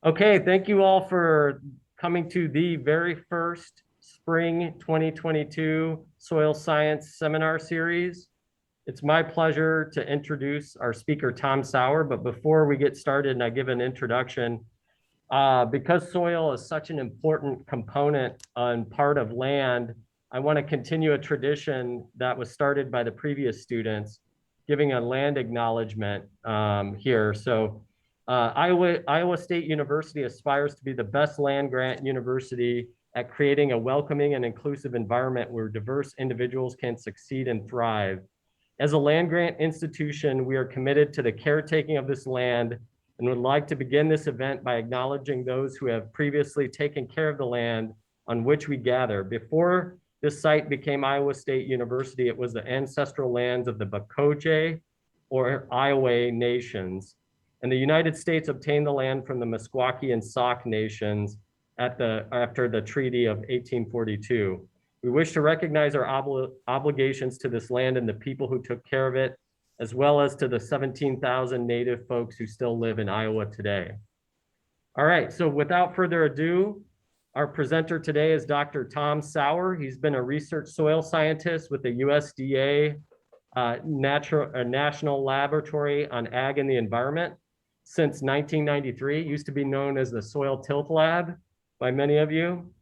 Okay, thank you all for coming to the very first Spring 2022 Soil Science Seminar Series. It's my pleasure to introduce our speaker, Tom Sauer. But before we get started and I give an introduction, because soil is such an important component and part of land, I want to continue a tradition that was started by the previous students, giving a land acknowledgement here. Iowa State University aspires to be the best land grant university at creating a welcoming and inclusive environment where diverse individuals can succeed and thrive. As a land grant institution, we are committed to the caretaking of this land and would like to begin this event by acknowledging those who have previously taken care of the land on which we gather. Before this site became Iowa State University, it was the ancestral lands of the Bakoje or Iowa nations. And the United States obtained the land from the Meskwaki and Sauk nations after the Treaty of 1842. We wish to recognize our obligations to this land and the people who took care of it, as well as to the 17,000 Native folks who still live in Iowa today. All right, so without further ado, our presenter today is Dr. Tom Sauer. He's been a research soil scientist with the USDA National Laboratory on Ag and the Environment since 1993. It used to be known as the Soil Tilth Lab by many of you.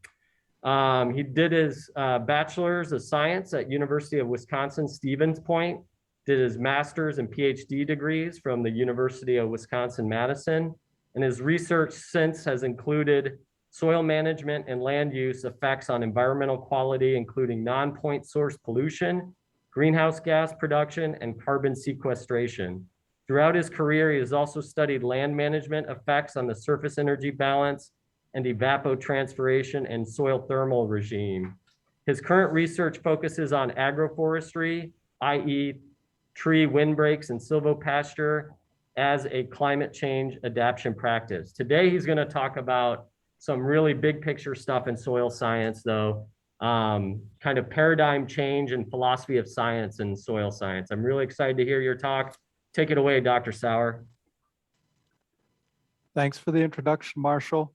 He did his bachelor's of science at University of Wisconsin-Stevens Point, did his master's and PhD degrees from the University of Wisconsin-Madison, and his research since has included soil management and land use effects on environmental quality, including non-point source pollution, greenhouse gas production, and carbon sequestration. Throughout his career, he has also studied land management effects on the surface energy balance and evapotranspiration and soil thermal regime. His current research focuses on agroforestry, i.e. tree windbreaks and silvopasture as a climate change adaptation practice. Today, he's gonna talk about some really big picture stuff in soil science though, kind of paradigm change and philosophy of science and soil science. I'm really excited to hear your talk. Take it away, Dr. Sauer. Thanks for the introduction, Marshall.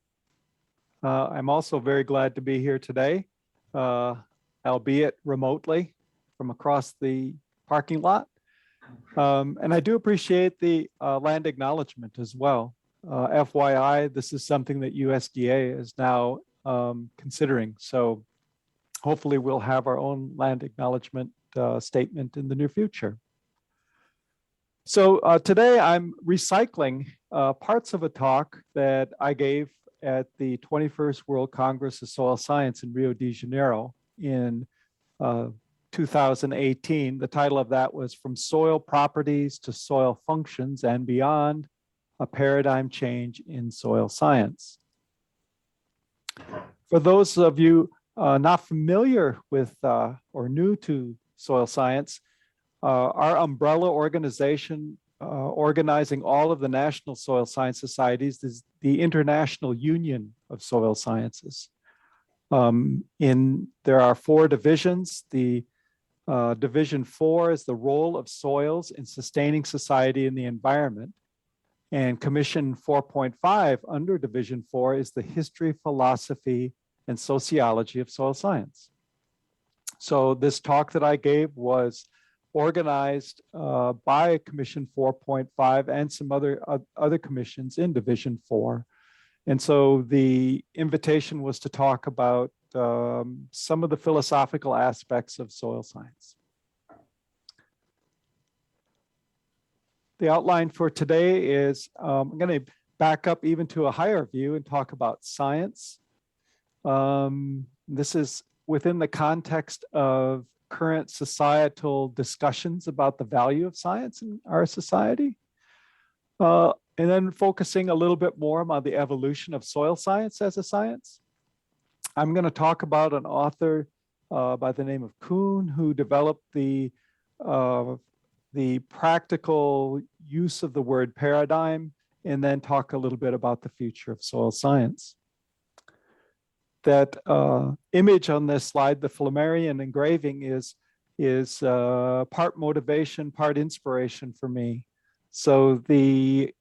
I'm also very glad to be here today, albeit remotely from across the parking lot. And I do appreciate the land acknowledgement as well. FYI, this is something that USDA is now considering. So hopefully we'll have our own land acknowledgement statement in the near future. So today I'm recycling parts of a talk that I gave at the 21st World Congress of Soil Science in Rio de Janeiro in 2018. The title of that was From Soil Properties to Soil Functions and Beyond, a Paradigm Change in Soil Science. For those of you not familiar with or new to soil science, our umbrella organization organizing all of the national soil science societies is the International Union of Soil Sciences. There are 4 divisions. The Division 4 is the role of soils in sustaining society and the environment. And Commission 4.5 under Division 4 is the history, philosophy, and sociology of soil science. So this talk that I gave was organized by Commission 4.5 and some other commissions in Division 4. And so the invitation was to talk about some of the philosophical aspects of soil science. The outline for today is I'm going to back up even to a higher view and talk about science. This is within the context of current societal discussions about the value of science in our society. And then focusing a little bit more on the evolution of soil science as a science. I'm going to talk about an author by the name of Kuhn, who developed the practical use of the word paradigm, and then talk a little bit about the future of soil science. That image on this slide, the Flammarion engraving, is part motivation, part inspiration for me. So the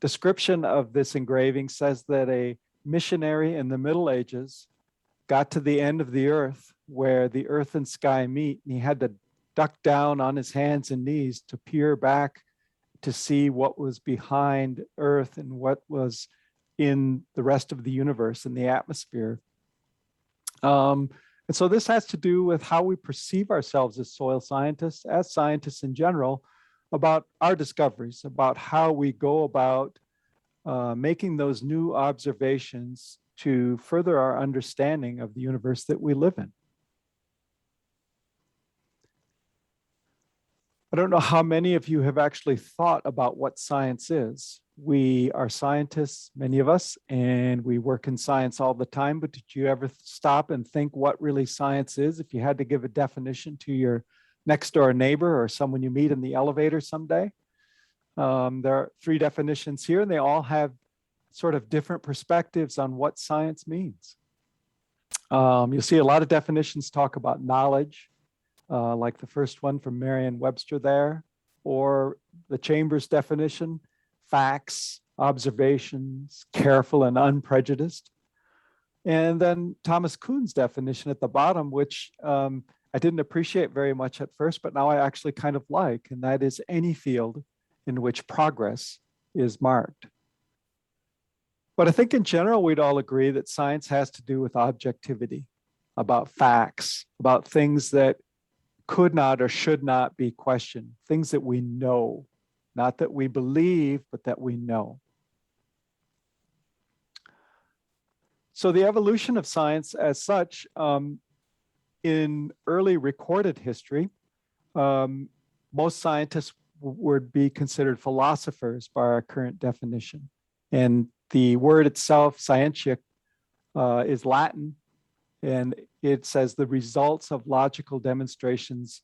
description of this engraving says that a missionary in the Middle Ages got to the end of the earth where the earth and sky meet, and he had to duck down on his hands and knees to peer back to see what was behind earth and what was in the rest of the universe and the atmosphere. And so this has to do with how we perceive ourselves as soil scientists, as scientists in general, about our discoveries, about how we go about making those new observations to further our understanding of the universe that we live in. I don't know how many of you have actually thought about what science is. We are scientists, many of us, and we work in science all the time, but did you ever stop and think what really science is? If you had to give a definition to your next door neighbor or someone you meet in the elevator someday, there are 3 definitions here, and they all have sort of different perspectives on what science means. You'll see a lot of definitions talk about knowledge, like the first one from Merriam-Webster there, or the Chambers definition, facts, observations, careful and unprejudiced. And then Thomas Kuhn's definition at the bottom, which I didn't appreciate very much at first, but now I actually kind of like, and that is any field in which progress is marked. But I think in general, we'd all agree that science has to do with objectivity, about facts, about things that could not or should not be questioned, things that we know, not that we believe, but that we know. So the evolution of science as such, in early recorded history, most scientists would be considered philosophers by our current definition. And the word itself, scientia, is Latin, and it says the results of logical demonstrations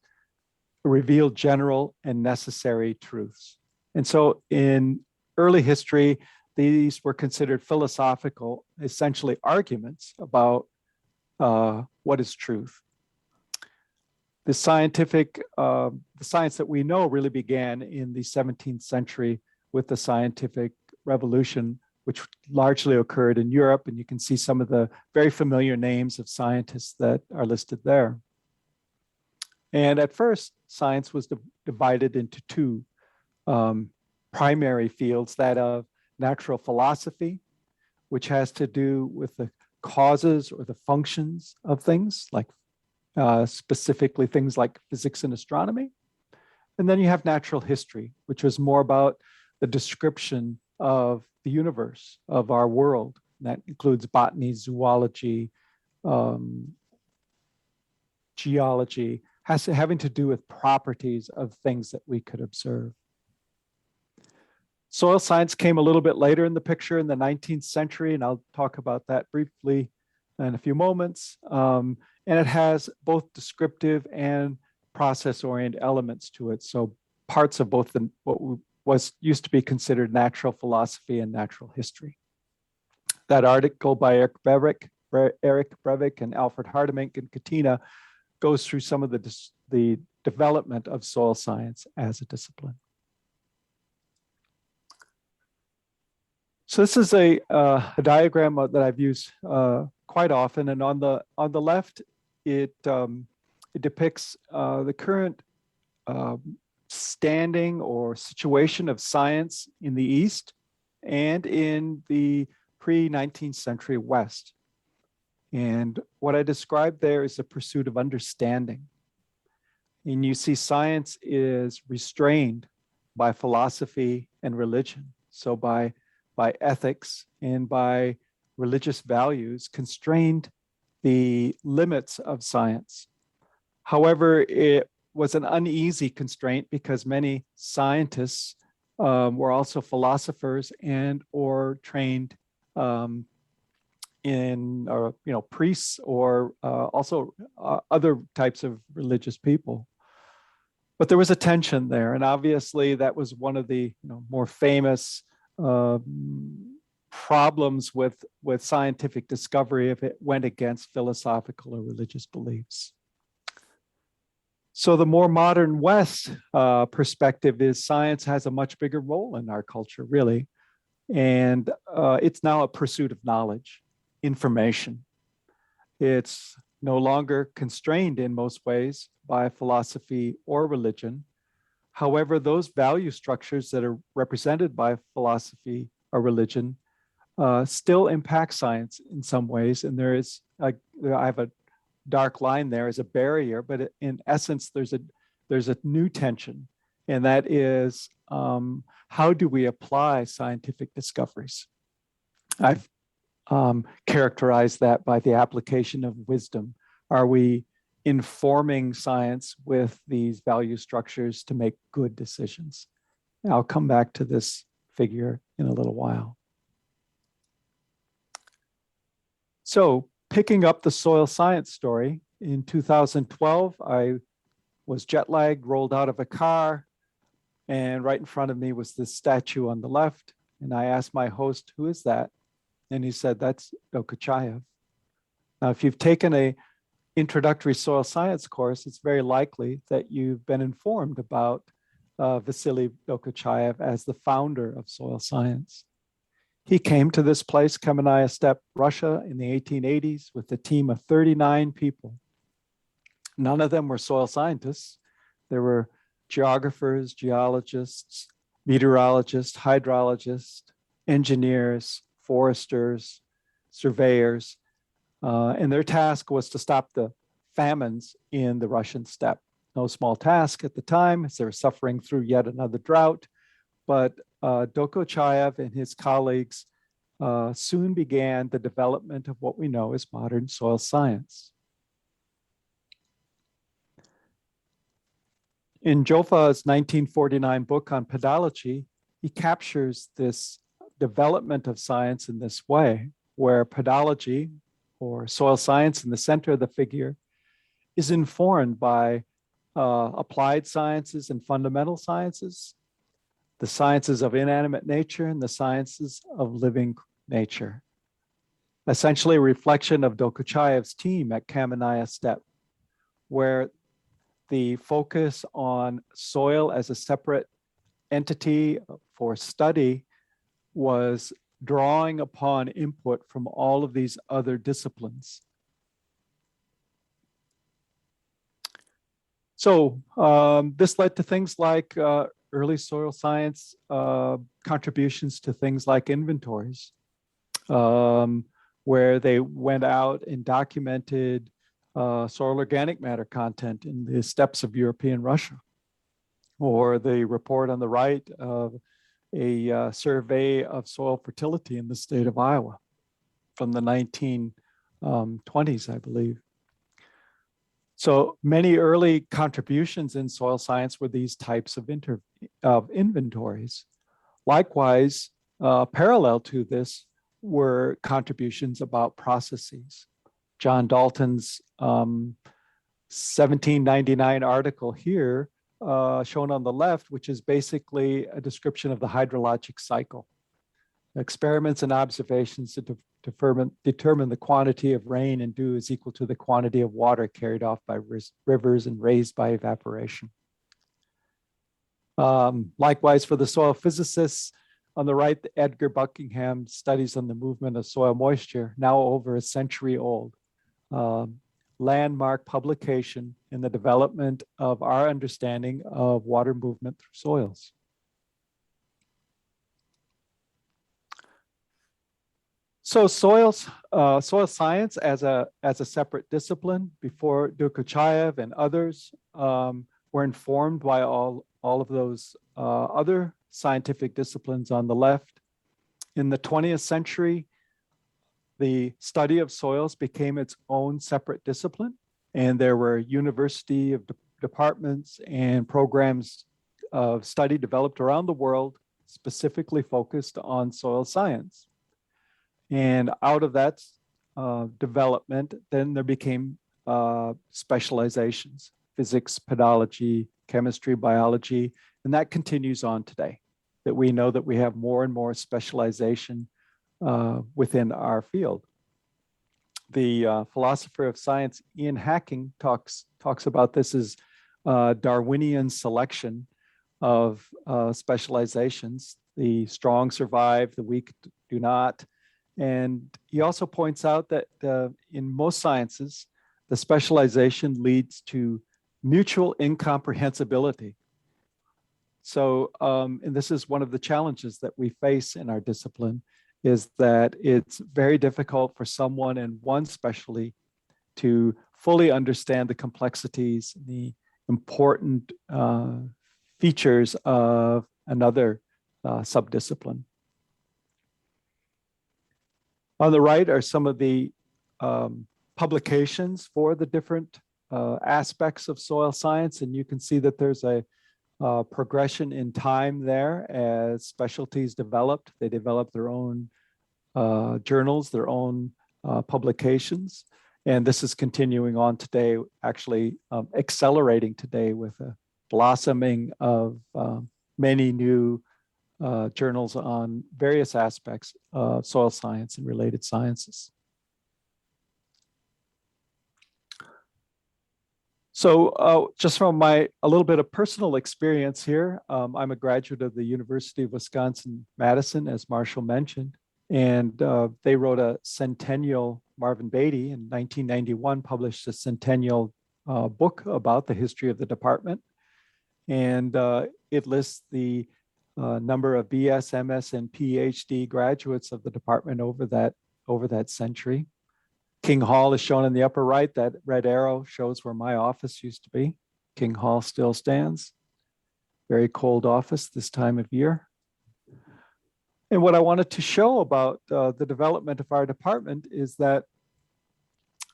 reveal general and necessary truths. And so in early history, these were considered philosophical, essentially arguments about what is truth. The science that we know really began in the 17th century with the scientific revolution, which largely occurred in Europe. And you can see some of the very familiar names of scientists that are listed there. And at first, science was divided into 2 primary fields, that of natural philosophy, which has to do with the causes or the functions of things, like specifically things like physics and astronomy. And then you have natural history, which was more about the description of the universe, of our world. And that includes botany, zoology, geology, having to do with properties of things that we could observe. Soil science came a little bit later in the picture in the 19th century, and I'll talk about that briefly in a few moments. And it has both descriptive and process-oriented elements to it. So parts of both what used to be considered natural philosophy and natural history. That article by Eric Breivik and Alfred Hardemink and Katina goes through some of the development of soil science as a discipline. So this is a diagram that I've used quite often, and on the left, it depicts the current standing or situation of science in the East and in the pre-19th century West. And what I described there is the pursuit of understanding. And you see science is restrained by philosophy and religion. So by ethics and by religious values constrained the limits of science. However, it was an uneasy constraint because many scientists were also philosophers and or trained priests or also other types of religious people. But there was a tension there, and obviously that was one of the more famous problems with scientific discovery if it went against philosophical or religious beliefs. So the more modern West perspective is science has a much bigger role in our culture, really. And it's now a pursuit of knowledge, information. It's no longer constrained in most ways by philosophy or religion. However, those value structures that are represented by philosophy or religion still impact science in some ways. And there is, I have a dark line there as a barrier, but in essence, there's a new tension, and that is how do we apply scientific discoveries? I've characterized that by the application of wisdom. Are we informing science with these value structures to make good decisions? I'll come back to this figure in a little while. So picking up the soil science story, in 2012, I was jet lagged, rolled out of a car, and right in front of me was this statue on the left. And I asked my host, who is that? And he said, that's Dokuchayev. Now, if you've taken a introductory soil science course, it's very likely that you've been informed about Vasily Dokuchayev as the founder of soil science. He came to this place, Kamenaya Steppe, Russia, in the 1880s with a team of 39 people. None of them were soil scientists. There were geographers, geologists, meteorologists, hydrologists, engineers, foresters, surveyors, and their task was to stop the famines in the Russian steppe. No small task at the time, as they were suffering through yet another drought. But Dokuchayev and his colleagues soon began the development of what we know as modern soil science. In Joffa's 1949 book on pedology, he captures this development of science in this way, where pedology, or soil science in the center of the figure, is informed by applied sciences and fundamental sciences, the sciences of inanimate nature and the sciences of living nature. Essentially a reflection of Dokuchayev's team at Kamenaya Steppe, where the focus on soil as a separate entity for study was drawing upon input from all of these other disciplines. So this led to things like early soil science contributions to things like inventories, where they went out and documented soil organic matter content in the steppes of European Russia, or the report on the right of a survey of soil fertility in the state of Iowa from the 1920s, I believe. So many early contributions in soil science were these types of inventories. Likewise, parallel to this were contributions about processes. John Dalton's 1799 article here, shown on the left, which is basically a description of the hydrologic cycle. Experiments and observations to determine the quantity of rain and dew is equal to the quantity of water carried off by rivers and raised by evaporation. Likewise, for the soil physicists, on the right, Edgar Buckingham's studies on the movement of soil moisture, now over a century old, landmark publication in the development of our understanding of water movement through soils. So soil science as a separate discipline before Dokuchayev and others were informed by all of those other scientific disciplines on the left. In the 20th century, the study of soils became its own separate discipline, and there were university of departments and programs of study developed around the world specifically focused on soil science. And out of that development, then there became specializations, physics, pedology, chemistry, biology, and that continues on today, that we know that we have more and more specialization within our field. The philosopher of science, Ian Hacking, talks about this as Darwinian selection, of specializations. The strong survive, the weak do not. And he also points out that in most sciences, the specialization leads to mutual incomprehensibility. So, and this is one of the challenges that we face in our discipline, is that it's very difficult for someone in one specialty to fully understand the complexities, the important features of another subdiscipline. On the right are some of the publications for the different aspects of soil science, and you can see that there's a progression in time there as specialties developed. They developed their own journals, their own publications, and this is continuing on today, actually accelerating today with a blossoming of many new journals on various aspects of soil science and related sciences. So just from a little bit of personal experience here, I'm a graduate of the University of Wisconsin-Madison, as Marshall mentioned, and they wrote a centennial, Marvin Beatty in 1991 published a centennial book about the history of the department. And it lists the number of BS, MS, and PhD graduates of the department over that century. King Hall is shown in the upper right. That red arrow shows where my office used to be. King Hall still stands. Very cold office this time of year. And what I wanted to show about the development of our department is that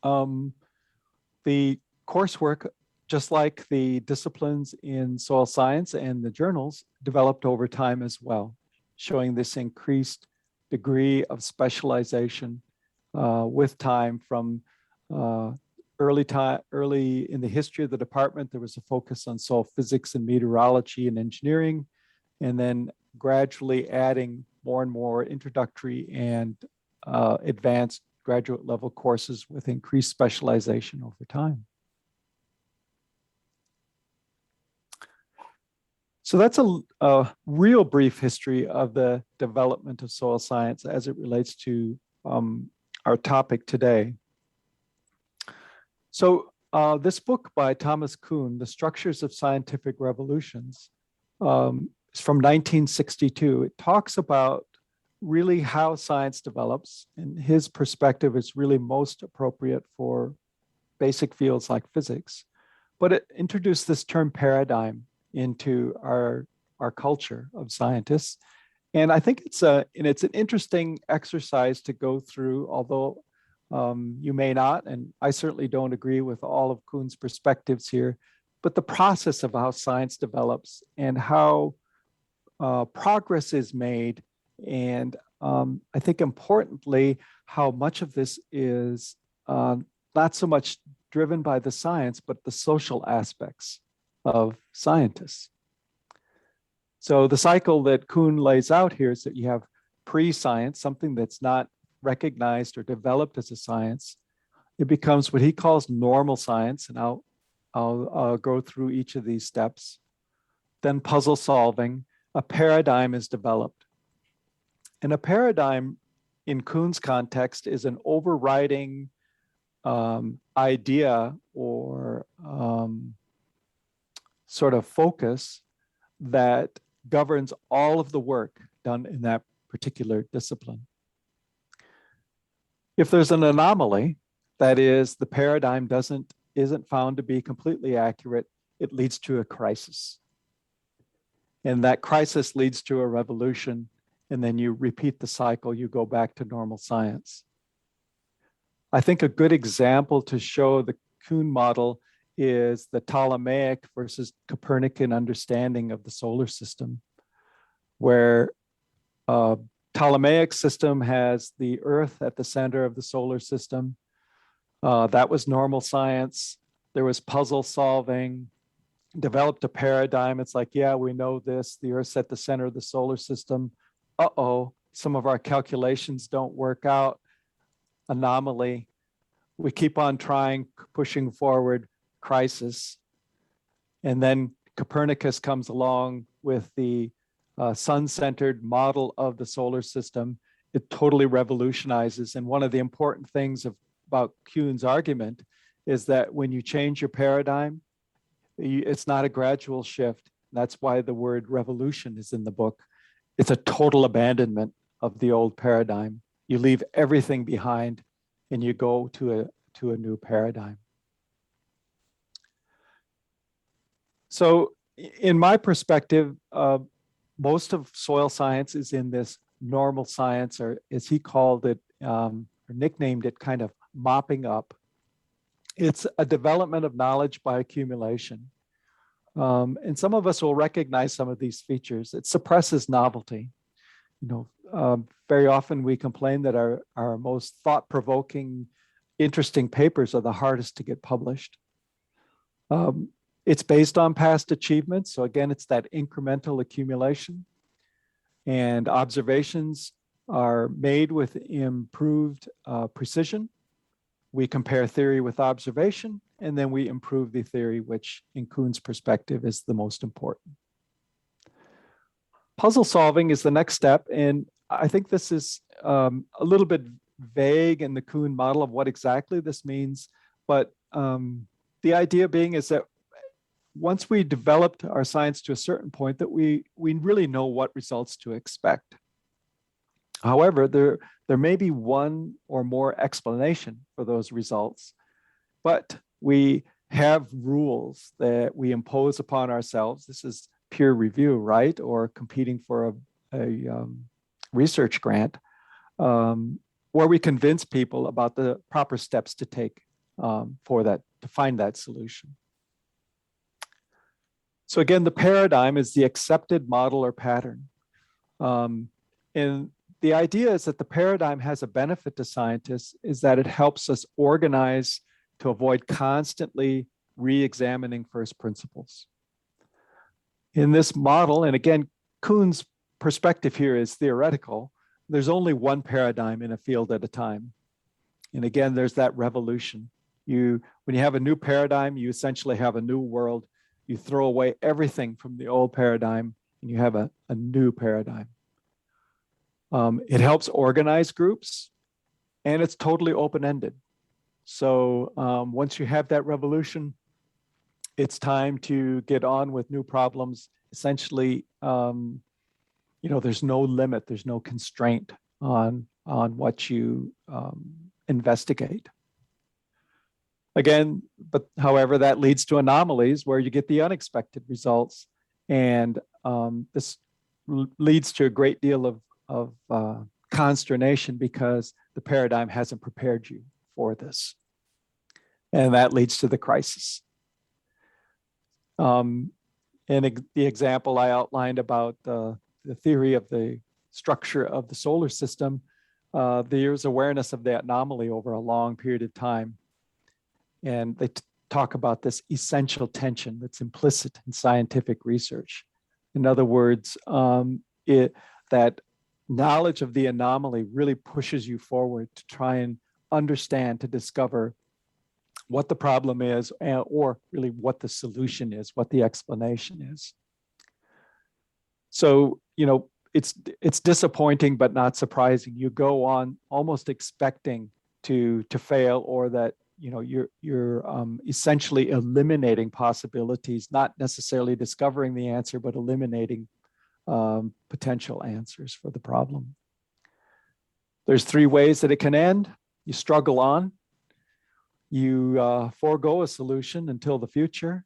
the coursework, just like the disciplines in soil science and the journals, developed over time as well, showing this increased degree of specialization with time. From early in the history of the department, there was a focus on soil physics and meteorology and engineering, and then gradually adding more and more introductory and advanced graduate level courses with increased specialization over time. So that's a real brief history of the development of soil science as it relates to our topic today. So this book by Thomas Kuhn, The Structures of Scientific Revolutions, is from 1962. It talks about really how science develops, and his perspective is really most appropriate for basic fields like physics. But it introduced this term paradigm into our culture of scientists. And I think it's an interesting exercise to go through, although you may not, and I certainly don't agree with all of Kuhn's perspectives here, but the process of how science develops and how progress is made. And I think importantly, how much of this is not so much driven by the science, but the social aspects of scientists. So the cycle that Kuhn lays out here is that you have pre-science, something that's not recognized or developed as a science. It becomes what he calls normal science, and I'll go through each of these steps. Then puzzle solving, a paradigm is developed. And a paradigm in Kuhn's context is an overriding idea or sort of focus that governs all of the work done in that particular discipline. If there's an anomaly, that is, the paradigm isn't found to be completely accurate, it leads to a crisis. And that crisis leads to a revolution, and then you repeat the cycle, you go back to normal science. I think a good example to show the Kuhn model is the Ptolemaic versus Copernican understanding of the solar system, where Ptolemaic system has the Earth at the center of the solar system. That was normal science. There was puzzle solving, developed a paradigm. It's like, yeah, we know this. The Earth's at the center of the solar system. Uh-oh, some of our calculations don't work out. Anomaly. We keep on trying, pushing forward, crisis. And then Copernicus comes along with the sun-centered model of the solar system, it totally revolutionizes. And one of the important things about Kuhn's argument is that when you change your paradigm, it's not a gradual shift. That's why the word revolution is in the book. It's a total abandonment of the old paradigm. You leave everything behind and you go to a new paradigm. So in my perspective, most of soil science is in this normal science, or as he called it, or nicknamed it, kind of mopping up. It's a development of knowledge by accumulation. And some of us will recognize some of these features. It suppresses novelty. Very often we complain that our most thought-provoking, interesting papers are the hardest to get published. It's based on past achievements. So again, it's that incremental accumulation. And observations are made with improved precision. We compare theory with observation, and then we improve the theory, which in Kuhn's perspective is the most important. Puzzle solving is the next step. And I think this is a little bit vague in the Kuhn model of what exactly this means. But the idea being is that once we developed our science to a certain point, that we really know what results to expect. However, there may be one or more explanation for those results, but we have rules that we impose upon ourselves. This is peer review, right? Or competing for a research grant, where we convince people about the proper steps to take to find that solution. So again, the paradigm is the accepted model or pattern. And the idea is that the paradigm has a benefit to scientists, is that it helps us organize to avoid constantly re-examining first principles. In this model, and again, Kuhn's perspective here is theoretical, there's only one paradigm in a field at a time. And again, there's that revolution. When you have a new paradigm, you essentially have a new world. You throw away everything from the old paradigm and you have a new paradigm. It helps organize groups and it's totally open-ended. So once you have that revolution, it's time to get on with new problems. Essentially, there's no limit, there's no constraint on what you investigate. Again, but however, that leads to anomalies where you get the unexpected results. And this leads to a great deal of consternation because the paradigm hasn't prepared you for this. And that leads to the crisis. And the example I outlined about the theory of the structure of the solar system, there's awareness of the anomaly over a long period of time. And they talk about this essential tension that's implicit in scientific research. In other words, that knowledge of the anomaly really pushes you forward to try and understand, to discover what the problem is, or really what the solution is, what the explanation is. So, it's disappointing, but not surprising. You go on almost expecting to fail, or that you're essentially eliminating possibilities, not necessarily discovering the answer, but eliminating potential answers for the problem. There's 3 ways that it can end. You struggle on, you forego a solution until the future,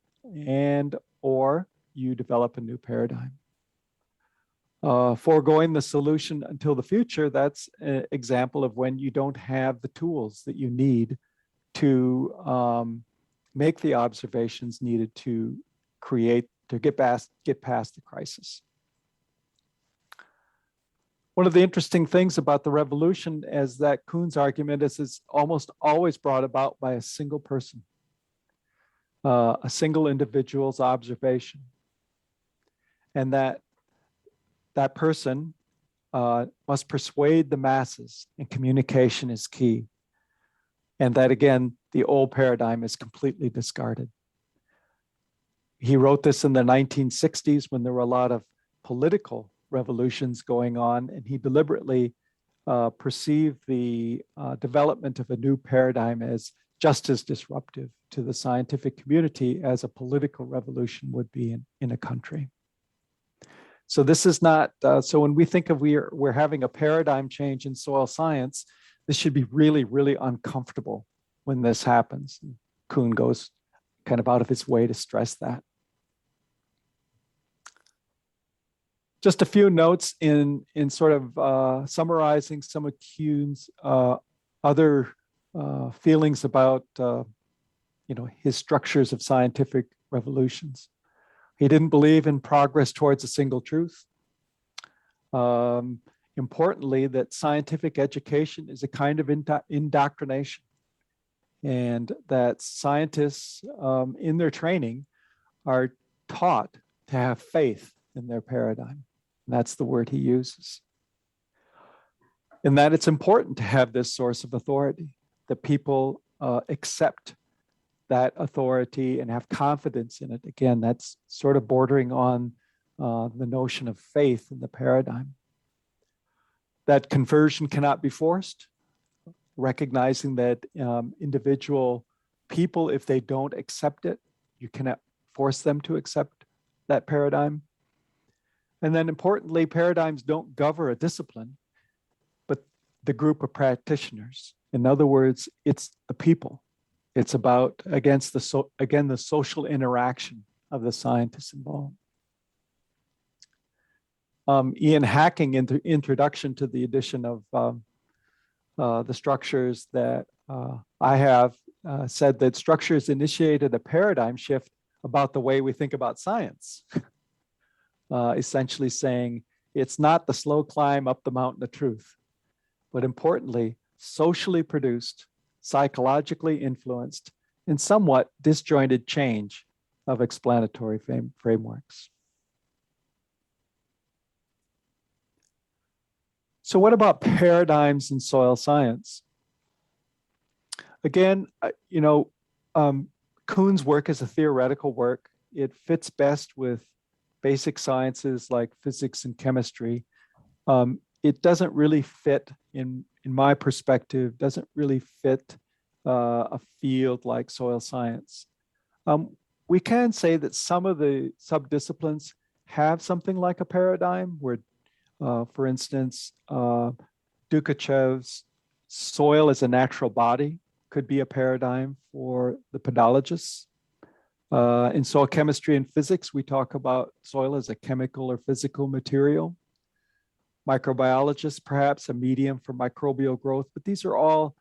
or you develop a new paradigm. Foregoing the solution until the future, that's an example of when you don't have the tools that you need to make the observations needed to get past the crisis. One of the interesting things about the revolution is that Kuhn's argument is it's almost always brought about by a single person, a single individual's observation. And that person must persuade the masses, and communication is key. And that again, the old paradigm is completely discarded. He wrote this in the 1960s when there were a lot of political revolutions going on, and he deliberately perceived the development of a new paradigm as just as disruptive to the scientific community as a political revolution would be in a country. So this is not, so when we think of we're having a paradigm change in soil science, this should be really, really uncomfortable when this happens. Kuhn goes kind of out of his way to stress that. Just a few notes in sort of summarizing some of Kuhn's other feelings about his structures of scientific revolutions. He didn't believe in progress towards a single truth. Importantly, that scientific education is a kind of indoctrination, and that scientists in their training are taught to have faith in their paradigm. And that's the word he uses. And that it's important to have this source of authority, that people accept that authority and have confidence in it. Again, that's sort of bordering on the notion of faith in the paradigm. That conversion cannot be forced, recognizing that individual people, if they don't accept it, you cannot force them to accept that paradigm. And then importantly, paradigms don't govern a discipline, but the group of practitioners. In other words, it's the people. It's about, again, the social interaction of the scientists involved. Ian Hacking, in the introduction to the edition of the structures that I have, said that structures initiated a paradigm shift about the way we think about science. Essentially saying it's not the slow climb up the mountain of truth, but importantly, socially produced, psychologically influenced, and somewhat disjointed change of explanatory frameworks. So what about paradigms in soil science? Again, Kuhn's work is a theoretical work. It fits best with basic sciences like physics and chemistry. It doesn't really fit, in my perspective, doesn't really fit a field like soil science. We can say that some of the subdisciplines have something like a paradigm where, for instance, Dukachev's soil as a natural body could be a paradigm for the pedologists. In soil chemistry and physics, we talk about soil as a chemical or physical material. Microbiologists, perhaps a medium for microbial growth, but these are all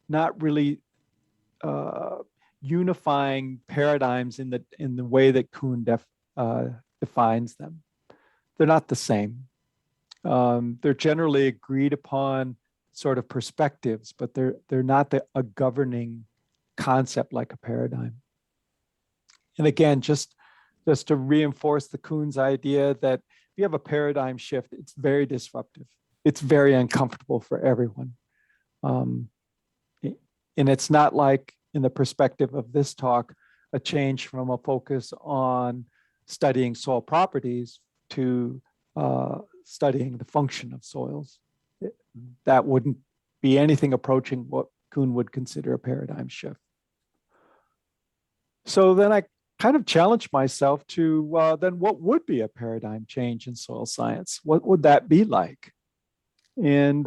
not really unifying paradigms in the way that Kuhn defines them. They're not the same. They're generally agreed upon sort of perspectives, but they're not a governing concept like a paradigm. And again, just to reinforce the Kuhn's idea that if you have a paradigm shift, it's very disruptive. It's very uncomfortable for everyone. And it's not like, in the perspective of this talk, a change from a focus on studying soil properties to studying the function of soils. That wouldn't be anything approaching what Kuhn would consider a paradigm shift. So then I kind of challenged myself to then what would be a paradigm change in soil science? What would that be like? And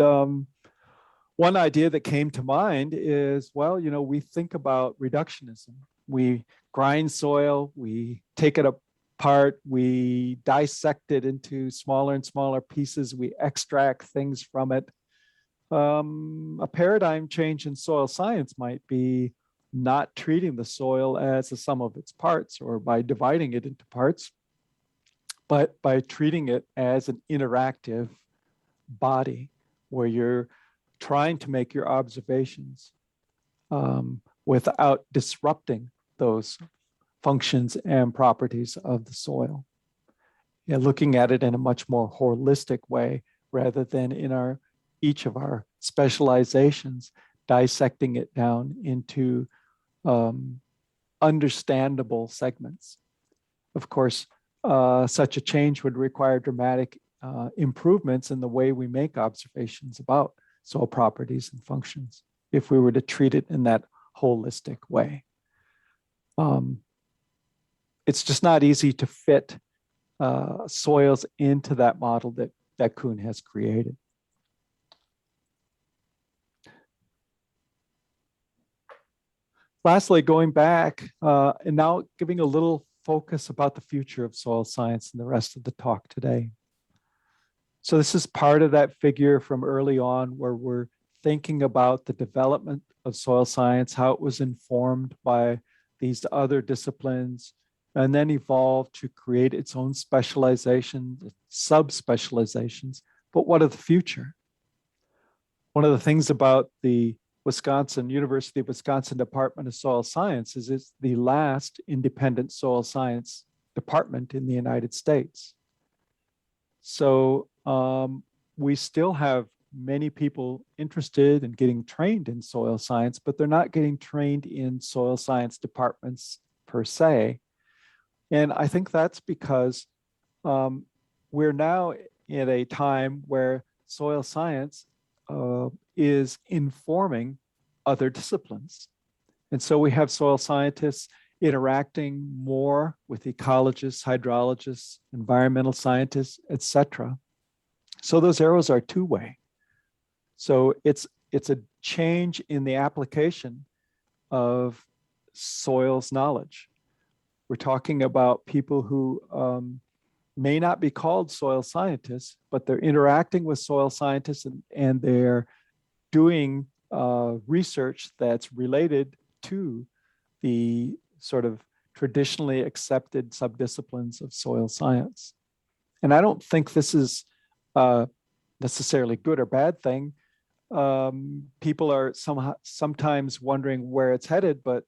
one idea that came to mind is, well, we think about reductionism. We grind soil, we take it apart, we dissect it into smaller and smaller pieces, we extract things from it. A paradigm change in soil science might be not treating the soil as the sum of its parts or by dividing it into parts, but by treating it as an interactive body where you're trying to make your observations without disrupting those functions and properties of the soil. Looking at it in a much more holistic way rather than in each of our specializations, dissecting it down into understandable segments. Of course, such a change would require dramatic improvements in the way we make observations about soil properties and functions if we were to treat it in that holistic way. It's just not easy to fit soils into that model that Kuhn has created. Lastly, going back and now giving a little focus about the future of soil science in the rest of the talk today. So this is part of that figure from early on where we're thinking about the development of soil science, how it was informed by these other disciplines, and then evolved to create its own specialization, subspecializations. But what of the future? One of the things about the University of Wisconsin Department of Soil Science is it's the last independent soil science department in the United States. So we still have many people interested in getting trained in soil science, but they're not getting trained in soil science departments per se. And I think that's because we're now in a time where soil science is informing other disciplines. And so we have soil scientists interacting more with ecologists, hydrologists, environmental scientists, etc. So those arrows are two-way. So it's a change in the application of soils knowledge. We're talking about people who may not be called soil scientists, but they're interacting with soil scientists and they're doing research that's related to the sort of traditionally accepted subdisciplines of soil science. And I don't think this is necessarily good or bad thing. People are sometimes wondering where it's headed, but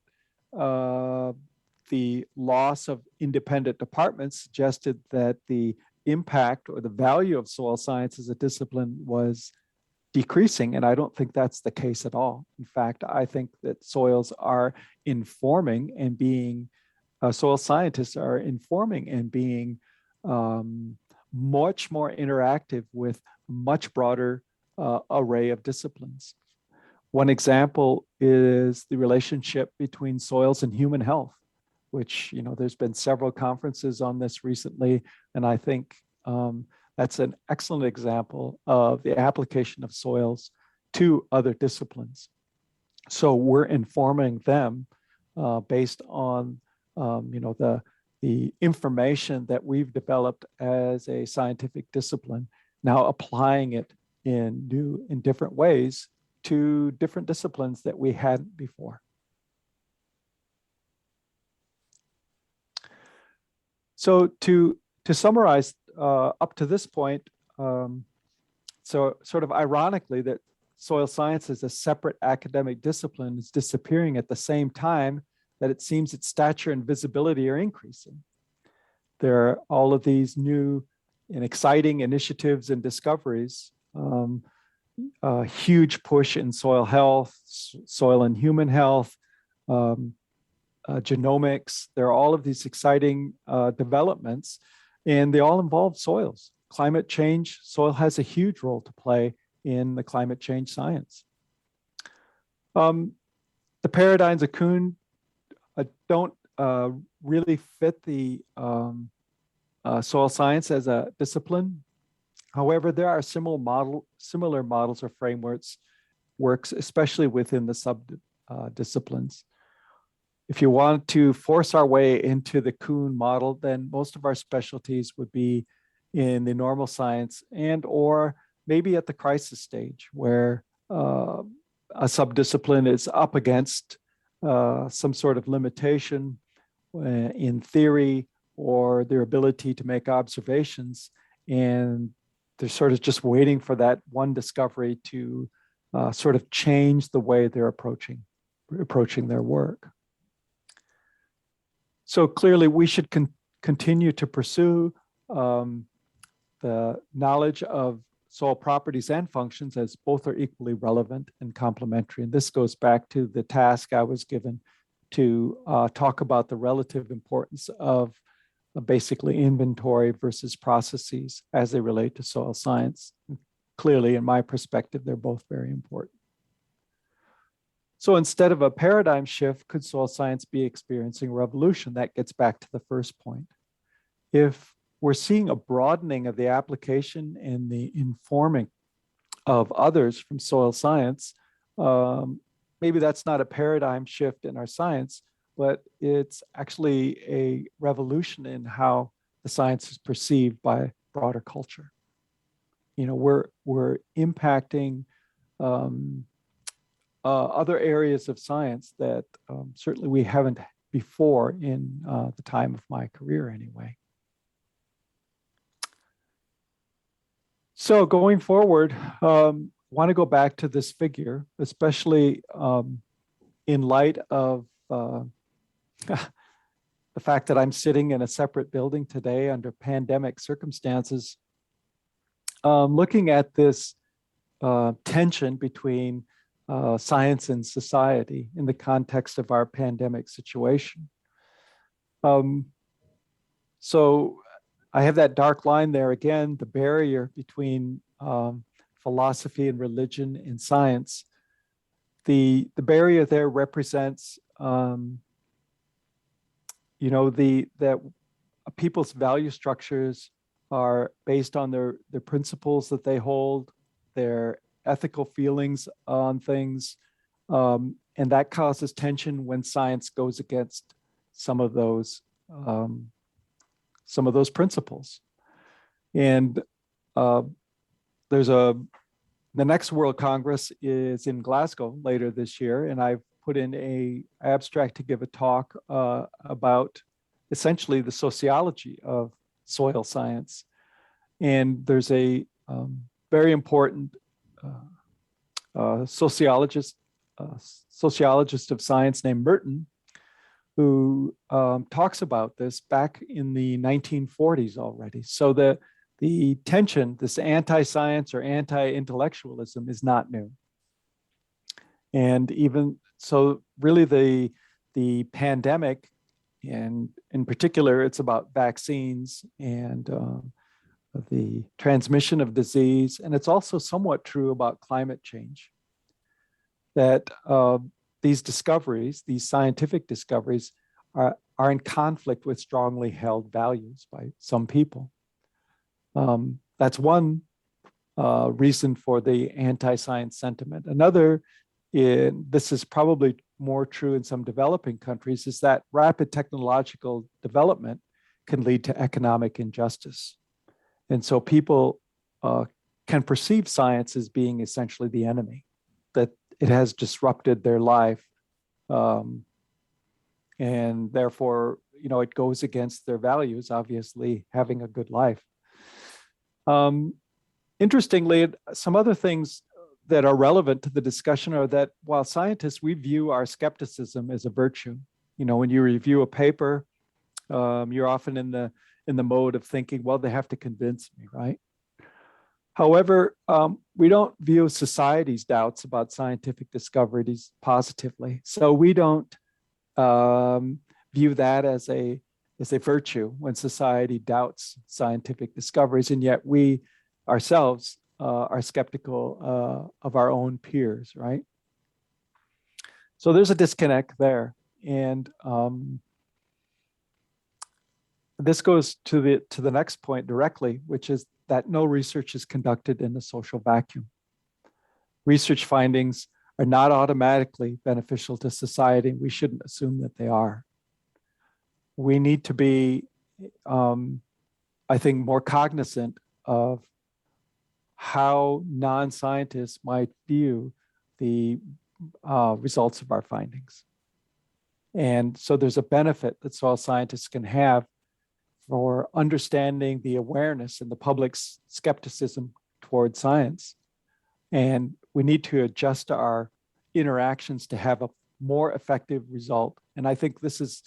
the loss of independent departments suggested that the impact or the value of soil science as a discipline was decreasing. And I don't think that's the case at all. In fact, I think that soils are informing and being, soil scientists are informing and being much more interactive with a much broader array of disciplines. One example is the relationship between soils and human health, which, there's been several conferences on this recently. And I think that's an excellent example of the application of soils to other disciplines. So we're informing them based on, the information that we've developed as a scientific discipline, now applying it in different ways to different disciplines that we hadn't before. So to summarize up to this point, so sort of ironically that soil science as a separate academic discipline is disappearing at the same time that it seems its stature and visibility are increasing. There are all of these new and exciting initiatives and discoveries, a huge push in soil health, soil and human health, genomics. There are all of these exciting developments, and they all involve soils. Climate change, soil has a huge role to play in the climate change science. The paradigms of Kuhn don't really fit the soil science as a discipline. However, there are similar models or frameworks, especially within the sub-disciplines. If you want to force our way into the Kuhn model, then most of our specialties would be in the normal science or maybe at the crisis stage where a sub-discipline is up against some sort of limitation in theory or their ability to make observations. And they're sort of just waiting for that one discovery to sort of change the way they're approaching their work. So clearly we should continue to pursue the knowledge of soil properties and functions as both are equally relevant and complementary. And this goes back to the task I was given to talk about the relative importance of basically inventory versus processes as they relate to soil science. Clearly, in my perspective, they're both very important. So instead of a paradigm shift, could soil science be experiencing a revolution? That gets back to the first point. If we're seeing a broadening of the application and the informing of others from soil science, maybe that's not a paradigm shift in our science, but it's actually a revolution in how the science is perceived by broader culture. You know, we're impacting other areas of science that certainly we haven't before in the time of my career anyway. So going forward, want to go back to this figure, especially in light of the fact that I'm sitting in a separate building today under pandemic circumstances, looking at this tension between science and society in the context of our pandemic situation. So I have that dark line there again, the barrier between philosophy and religion and science. The barrier there represents, you know, that people's value structures are based on their principles that they hold, their ethical feelings on things, and that causes tension when science goes against some of those principles. And the next World Congress is in Glasgow later this year, and I've put in an abstract to give a talk about essentially the sociology of soil science. And there's a very important sociologist of science named Merton, who talks about this back in the 1940s already. So the tension, this anti-science or anti-intellectualism, is not new. And even so, really the pandemic, and in particular, it's about vaccines and the transmission of disease. And it's also somewhat true about climate change, that these discoveries, these scientific discoveries, are in conflict with strongly held values by some people. That's one reason for the anti-science sentiment. Another, this is probably more true in some developing countries, is that rapid technological development can lead to economic injustice. And so people can perceive science as being essentially the enemy, that it has disrupted their life. And therefore, you know, it goes against their values, obviously having a good life. Interestingly, some other things that are relevant to the discussion are that while scientists, we view our skepticism as a virtue. You know, when you review a paper, you're often in the mode of thinking, well, they have to convince me, right? However, we don't view society's doubts about scientific discoveries positively. So we don't view that as a virtue when society doubts scientific discoveries, and yet we ourselves are skeptical of our own peers, right? So there's a disconnect there, and this goes to the next point directly, which is that no research is conducted in a social vacuum. Research findings are not automatically beneficial to society. We shouldn't assume that they are. We need to be, I think, more cognizant of how non-scientists might view the results of our findings. And so there's a benefit that soil scientists can have for understanding the awareness and the public's skepticism towards science. And we need to adjust our interactions to have a more effective result. And I think this is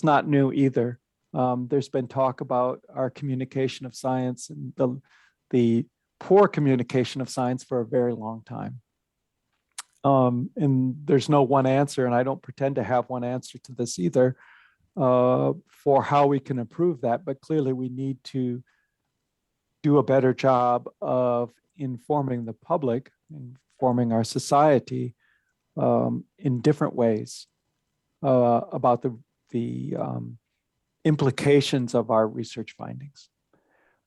not new either. There's been talk about our communication of science and the poor communication of science for a very long time. And there's no one answer, and I don't pretend to have one answer to this either, for how we can improve that. But clearly we need to do a better job of informing the public, informing our society in different ways about the implications of our research findings.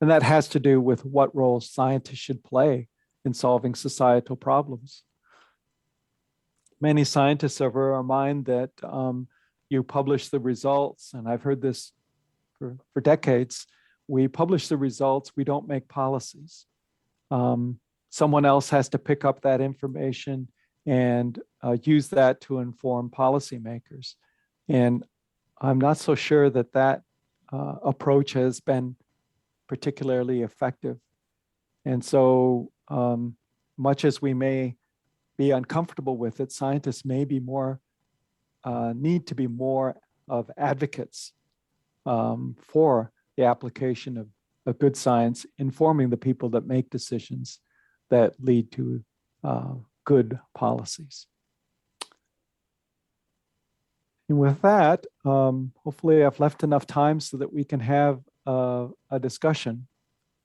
And that has to do with what role scientists should play in solving societal problems. Many scientists are of our mind that you publish the results, and I've heard this for decades. We publish the results, we don't make policies. Someone else has to pick up that information and use that to inform policymakers. And I'm not so sure that that approach has been particularly effective. And so much as we may be uncomfortable with it, scientists may be more, need to be more of advocates for the application of good science, informing the people that make decisions that lead to good policies. And with that, hopefully I've left enough time so that we can have a discussion.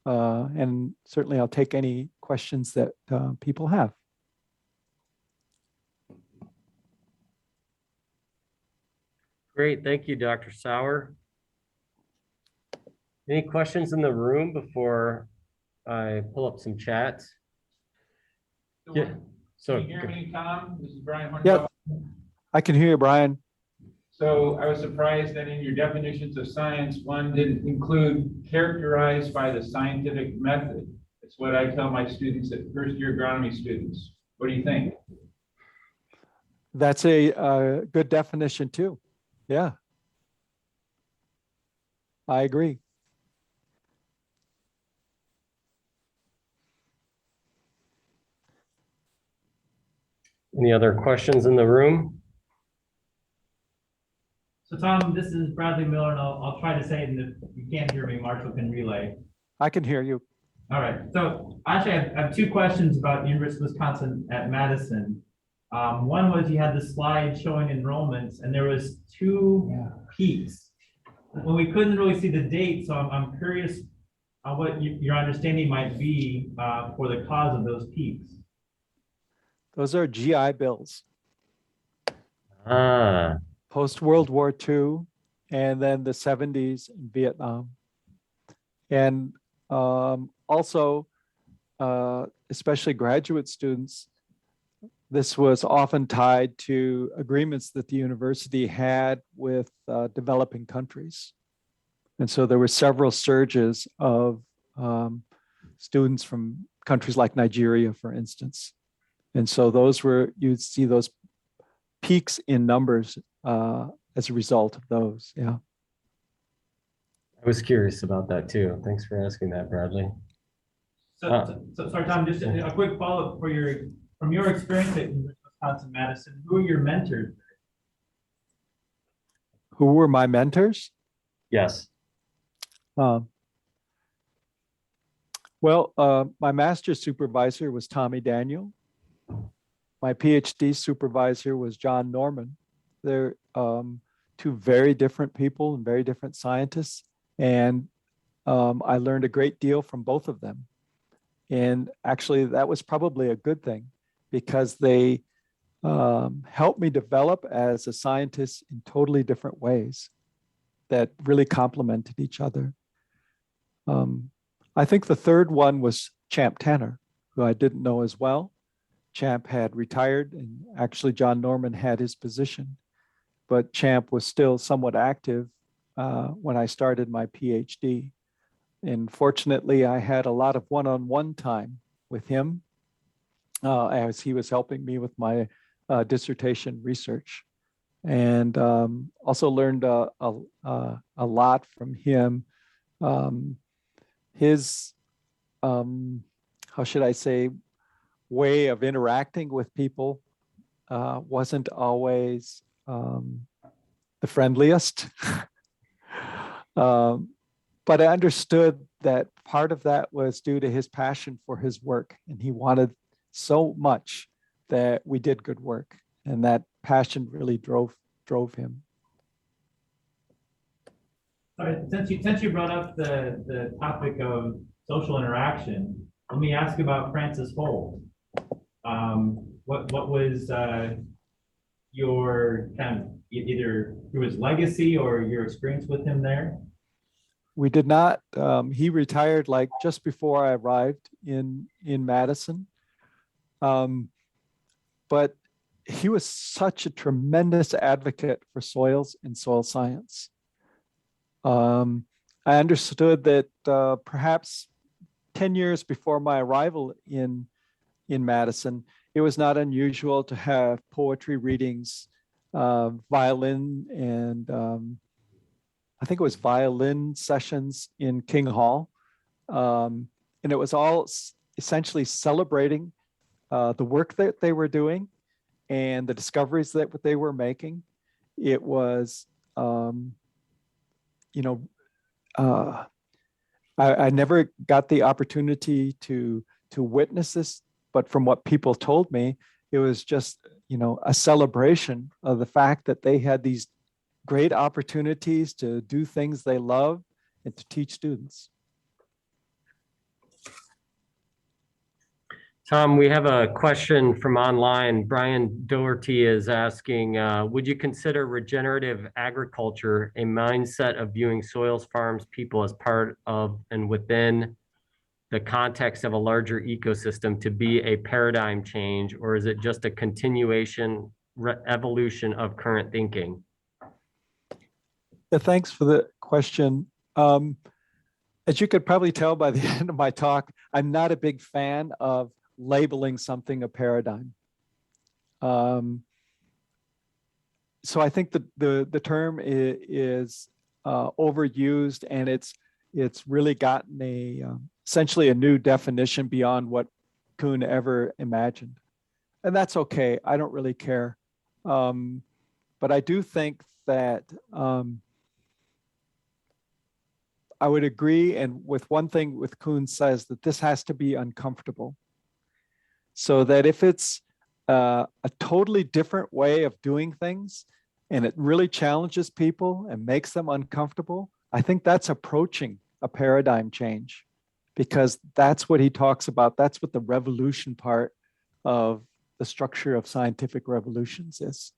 And certainly I'll take any questions that people have. Great, thank you, Dr. Sauer. Any questions in the room before I pull up some chat? Yeah. So, can you hear me, Tom? This is Brian. Yeah, I can hear you, Brian. So I was surprised that in your definitions of science, one didn't include characterized by the scientific method. It's what I tell my students at first year agronomy students. What do you think? That's a good definition too. Yeah, I agree. Any other questions in the room? So Tom, this is Bradley Miller, and I'll try to say it, and if you can't hear me, Marshall can relay. I can hear you. All right, so actually I have two questions about University of Wisconsin at Madison. One was you had the slide showing enrollments, and there was two peaks. When we couldn't really see the date, so I'm curious on what your understanding might be for the cause of those peaks. Those are GI Bills. Ah, Post-World War II, and then the 70s in Vietnam. And also, especially graduate students, this was often tied to agreements that the university had with developing countries. And so there were several surges of students from countries like Nigeria, for instance. And so those were, you'd see those peaks in numbers as a result of those. Yeah. I was curious about that too. Thanks for asking that, Bradley. So sorry, Tom, just a quick follow-up from your experience at University of Wisconsin-Madison, who are your mentors? Who were my mentors? Yes. Well, my master's supervisor was Tommy Daniel. My PhD supervisor was John Norman. They're two very different people and very different scientists. And I learned a great deal from both of them. And actually, that was probably a good thing because they helped me develop as a scientist in totally different ways that really complemented each other. I think the third one was Champ Tanner, who I didn't know as well. Champ had retired, and actually John Norman had his position, but Champ was still somewhat active when I started my PhD. And fortunately, I had a lot of one-on-one time with him as he was helping me with my dissertation research. And also learned a lot from him. His, how should I say, way of interacting with people wasn't always the friendliest. But I understood that part of that was due to his passion for his work, and he wanted so much that we did good work, and that passion really drove him. All right, since you brought up the topic of social interaction, let me ask about Francis Holt. What was your kind of either through his legacy or your experience with him there? We did not. He retired like just before I arrived in Madison. But he was such a tremendous advocate for soils and soil science. I understood that perhaps 10 years before my arrival in Madison, it was not unusual to have poetry readings, violin, and I think it was violin sessions in King Hall. And it was all essentially celebrating the work that they were doing and the discoveries that they were making. It was, I never got the opportunity to witness this, but from what people told me, it was just, a celebration of the fact that they had these great opportunities to do things they love and to teach students. Tom, we have a question from online. Brian Doherty is asking, would you consider regenerative agriculture a mindset of viewing soils, farms, people as part of and within the context of a larger ecosystem to be a paradigm change, or is it just a continuation, evolution of current thinking? Yeah, thanks for the question. As you could probably tell by the end of my talk, I'm not a big fan of labeling something a paradigm. So I think the term is overused, and it's really gotten essentially a new definition beyond what Kuhn ever imagined. And that's okay. I don't really care. But I do think that I would agree, and with one thing with Kuhn says that this has to be uncomfortable. So that if it's a totally different way of doing things and it really challenges people and makes them uncomfortable, I think that's approaching a paradigm change, because that's what he talks about. That's what the revolution part of the structure of scientific revolutions is.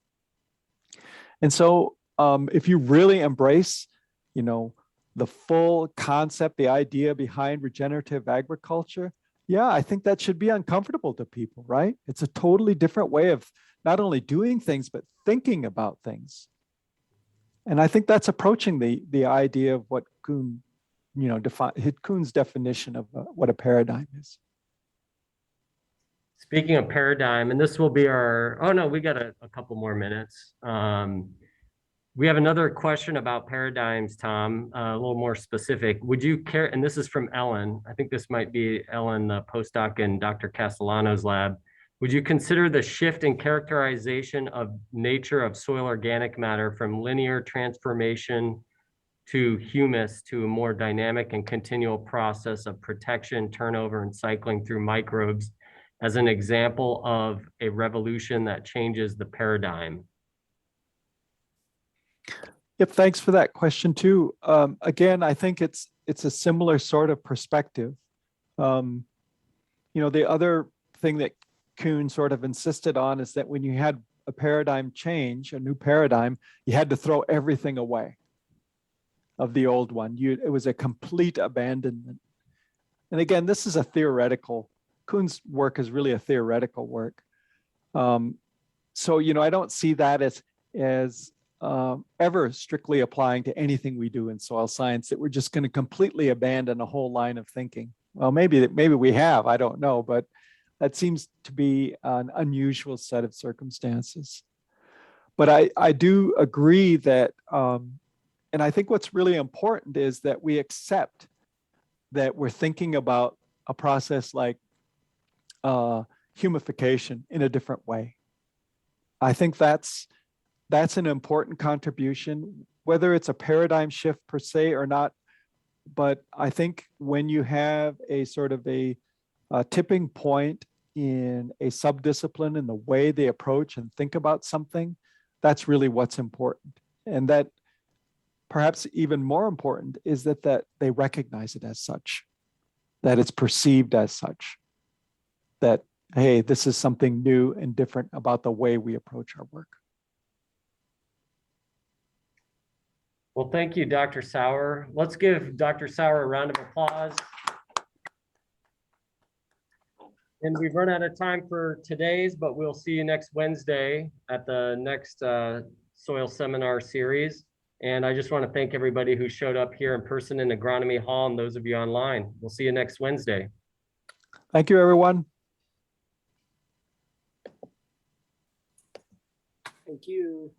And so if you really embrace, the full concept, the idea behind regenerative agriculture, yeah, I think that should be uncomfortable to people, right? It's a totally different way of not only doing things, but thinking about things. And I think that's approaching the idea of what Kuhn, Kuhn's definition of what a paradigm is. Speaking of paradigm, and this will be oh no, we got a couple more minutes. We have another question about paradigms, Tom, a little more specific. Would you care, and this is from Ellen, I think this might be Ellen, the postdoc in Dr. Castellano's lab. Would you consider the shift in characterization of nature of soil organic matter from linear transformation to humus to a more dynamic and continual process of protection, turnover, and cycling through microbes as an example of a revolution that changes the paradigm? Yep, thanks for that question too. Again, I think it's a similar sort of perspective. The other thing that Kuhn sort of insisted on is that when you had a paradigm change, a new paradigm, you had to throw everything away of the old one. It was a complete abandonment. And again, this is a theoretical, Kuhn's work is really a theoretical work. So, I don't see that as ever strictly applying to anything we do in soil science, that we're just going to completely abandon a whole line of thinking. Well, maybe we have, I don't know, but that seems to be an unusual set of circumstances. But I do agree that, and I think what's really important is that we accept that we're thinking about a process like humification in a different way. I think that's an important contribution, whether it's a paradigm shift per se or not. But I think when you have a sort of a tipping point in a subdiscipline in the way they approach and think about something, that's really what's important. And that perhaps even more important is that they recognize it as such, that it's perceived as such, that, hey, this is something new and different about the way we approach our work. Well, thank you, Dr. Sauer. Let's give Dr. Sauer a round of applause. And we've run out of time for today's, but we'll see you next Wednesday at the next soil seminar series. And I just want to thank everybody who showed up here in person in Agronomy Hall and those of you online. We'll see you next Wednesday. Thank you, everyone. Thank you.